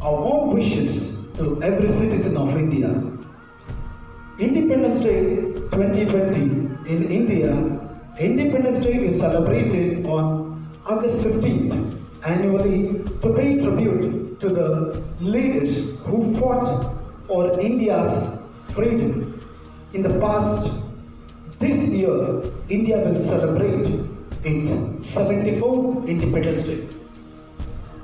our warm wishes to every citizen of India. Independence Day 2020 in India, Independence Day is celebrated on August 15th annually to pay tribute to the leaders who fought for India's freedom. In the past, this year, India will celebrate its 74th Independence Day.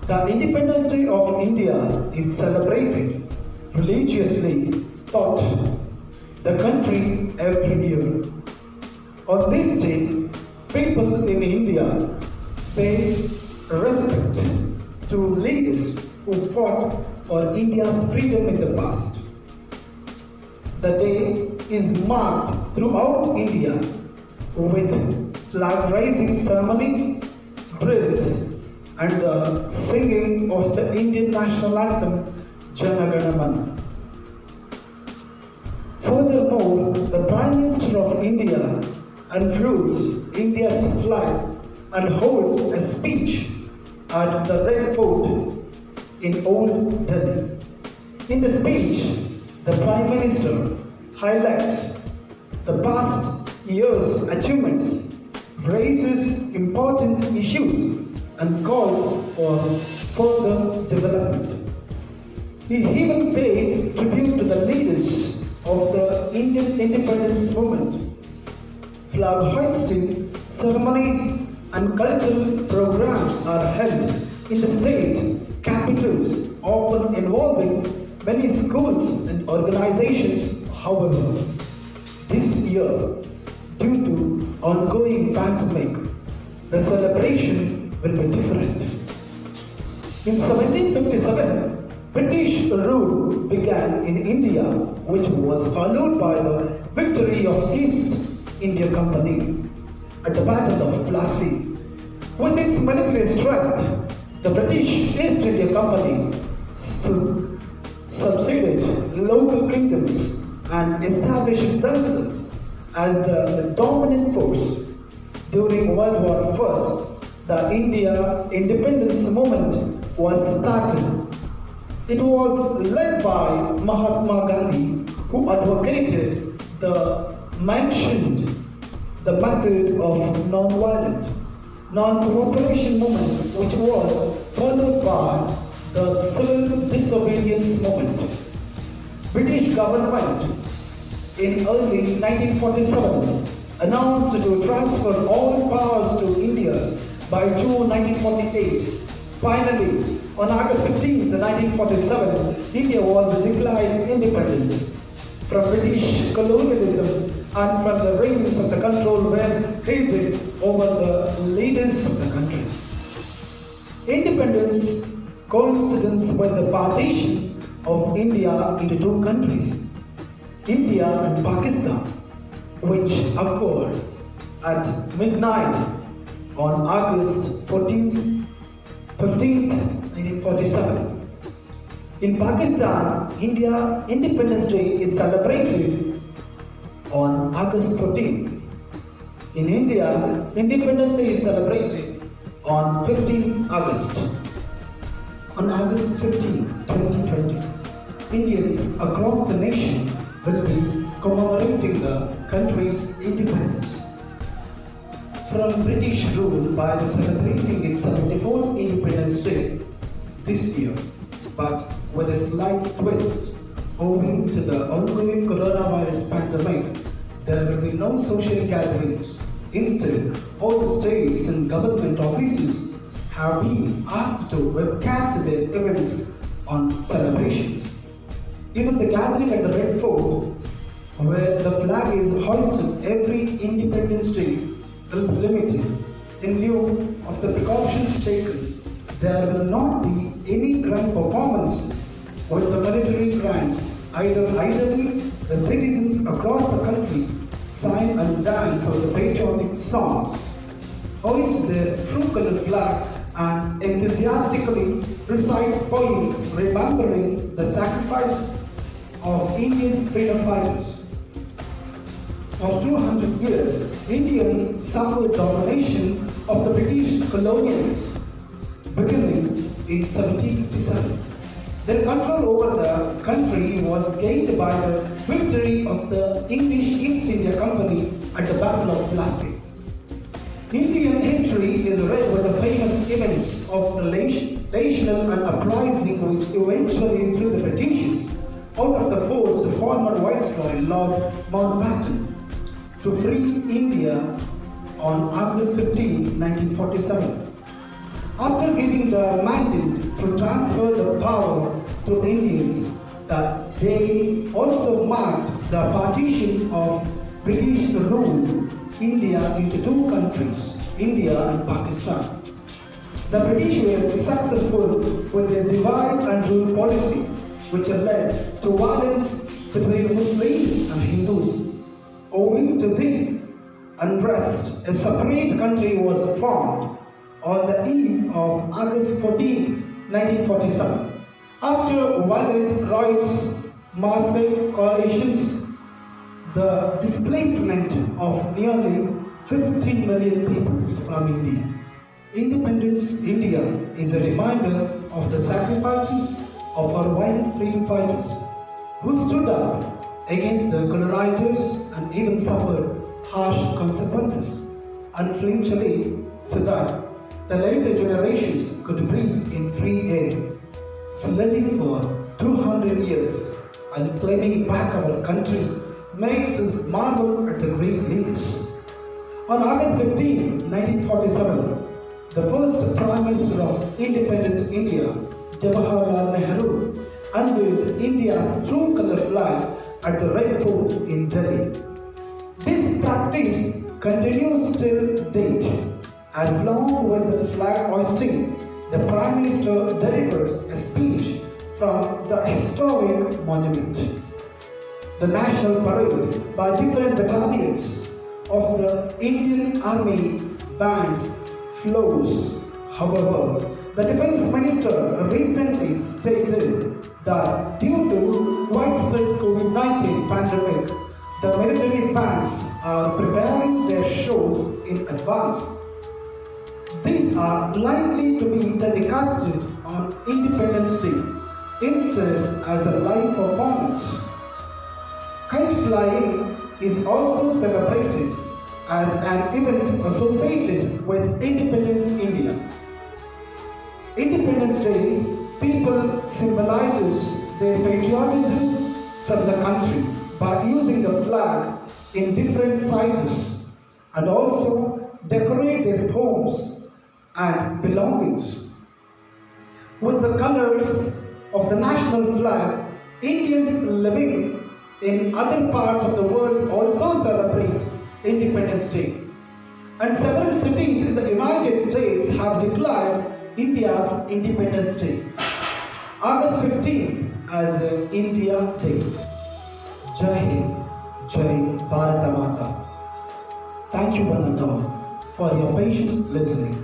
The Independence Day of India is celebrated religiously throughout the country every year. On this day, people in India pay respect to leaders who fought for India's freedom in the past. The day is marked throughout India with flag-raising ceremonies, drills, and the singing of the Indian national anthem, Jana Gana Mana. Furthermore, the Prime Minister of India unfurls India's flag and holds a speech at the Red Fort in Old Delhi. In the speech, the Prime Minister highlights the past year's achievements, raises important issues, and calls for further development. He even pays tribute to the leaders of the Indian independence movement. Flag hoisting ceremonies and cultural programs are held in the state capitals, often involving many schools and organizations. However, this year, due to ongoing pandemic, the celebration will be different. In 1757, British rule began in India, which was followed by the victory of East India Company at the Battle of Plassey. With its military strength, the British East India Company subsided local kingdoms and established themselves as the dominant force. During World War I, the India independence movement was started. It was led by Mahatma Gandhi, who advocated the method of non-violent, non-cooperation movement, which was followed by the civil disobedience movement. British government in early 1947 announced to transfer all powers to India by June 1948. Finally, on August 15, 1947, India was declared independence from British colonialism and from the reins of the control were created over the leaders of the country. Independence coincides with the partition of India into two countries, India and Pakistan, which occurred at midnight on August 15th, 1947. In Pakistan, India Independence Day is celebrated on August 14th. In India, Independence Day is celebrated on 15th August. On August 15, 2020, Indians across the nation will be commemorating the country's independence from British rule by celebrating its 74th Independence Day this year, but with a slight twist. Owing to the ongoing coronavirus pandemic, there will be no social gatherings. Instead, all the states and government offices have been asked to webcast their events on celebrations. Even the gathering at the Red Fort, where the flag is hoisted every Independence Day, will be limited. In lieu of the precautions taken, there will not be any grand performances with the military grants. Ideally, the citizens across the country sing and dance on the patriotic songs, hoist their true-colored flag, and enthusiastically recite poems remembering the sacrifices of India's freedom fighters. For 200 years, Indians suffered domination of the British colonialists, beginning in 1757. Their control over the country was gained by the victory of the English East India Company at the Battle of Plassey. Indian history is read with the famous events of the national and uprising which eventually threw the British out of the force to former Viceroy Lord Mountbatten to free India on August 15, 1947. After giving the mandate to transfer the power to Indians, that they also marked the partition of British rule India into two countries, India and Pakistan. The British were successful with their divide and rule policy, which led to violence between Muslims and Hindus. Owing to this unrest, a separate country was formed on the eve of August 14, 1947. After violent riots, massive coalitions, the displacement of nearly 15 million people from India. Independence India is a reminder of the sacrifices of our violent freedom fighters who stood up against the colonizers and even suffered harsh consequences unflinchingly so that the later generations could breathe in free air. Sledding for 200 years and claiming back our country makes us marvel at the great leaders. On August 15, 1947, the first Prime Minister of independent India, Jawaharlal Nehru, unveiled India's true color flag at the Red Fort in Delhi. This practice continues till date. As long with the flag hoisting, the Prime Minister delivers a speech from the historic monument. The national parade by different battalions of the Indian Army bands flows. However, the Defence Minister recently stated that due to widespread COVID-19 pandemic, the military bands are preparing their shows in advance. These are likely to be telecasted on Independence Day instead as a live performance. Kite flying is also celebrated as an event associated with Independence India. Independence Day, people symbolizes their patriotism from the country by using the flag in different sizes and also decorate their homes and belongings. With the colors of the national flag, Indians living in other parts of the world also celebrate Independence Day. And several cities in the United States have declared India's Independence Day, August 15, as India Day. Jai Hind, Jai Bharata Mata. Thank you one and all for your patience listening.